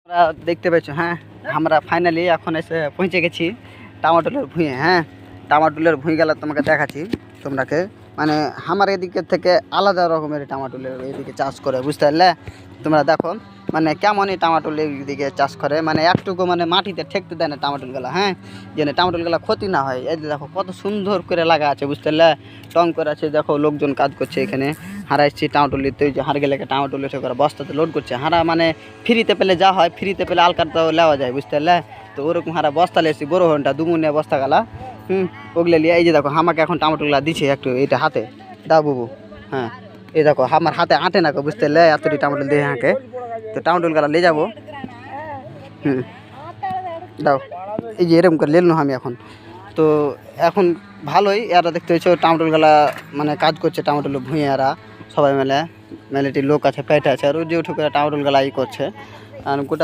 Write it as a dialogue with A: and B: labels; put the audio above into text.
A: তোমরা দেখতে পেয়েছো, হ্যাঁ আমরা ফাইনালি এখন এসে পৌঁছে গেছি টামাটোলের ভুঁয়ে। হ্যাঁ, টামাটোলের ভুঁই গেলে তোমাকে দেখাচ্ছি তোমরাকে। মানে আমার এদিকের থেকে আলাদা রকমের টামাটোলের এদিকে চাষ করে, বুঝতে পারলে? তোমরা দেখো মানে কেমনই টামাটোল এইদিকে চাষ করে, মানে একটুকু মানে মাটিতে ঠেকতে দেয় না টামাটোলগুলা। হ্যাঁ, যেন টামাটোলগুলা ক্ষতি না হয়। এই যে দেখো কত সুন্দর করে লাগা আছে, বুঝতে পারলে? টং করে আছে, দেখো লোকজন কাজ করছে এখানে। হারা এসছি টামাটোল নিতে, ওই যে হার গেলে টামাটোল এসে করে বস্তাতে লোড করছে। হারা মানে ফ্রিতে পেলে যা হয়, ফ্রিতে পেলে আলকাটাও নেওয়া যায়, বুঝতে পারলে? তো ওরকম হারা বস্তা লেছি, বড় ঘন্টা দুমুনিয়া বস্তা গেলা। ওগুলো নিয়ে এই যে দেখো আমাকে এখন টামাটোগুলা দিচ্ছে একটু, এইটা হাতে দাও বাবু। হ্যাঁ, এই দেখো আমার হাতে আটে না, বুঝতে পারলে? এতটি টামাটোল দিয়ে হাঁকে। তো টামাটোল গালা নিয়ে যাবো। দাও, এই যে এরকম করে লেন আমি এখন। তো এখন ভালোই এরা দেখতে হচ্ছে টামাটোলগুলা মানে কাজ করছে, টামাটোল ভুঁয়ে এরা সবাই মিলে মেলেটি লোক আছে, পেটে আছে, আর ওই যে উঠে করে টামাটোলগুলা ই করছে। আর গোটা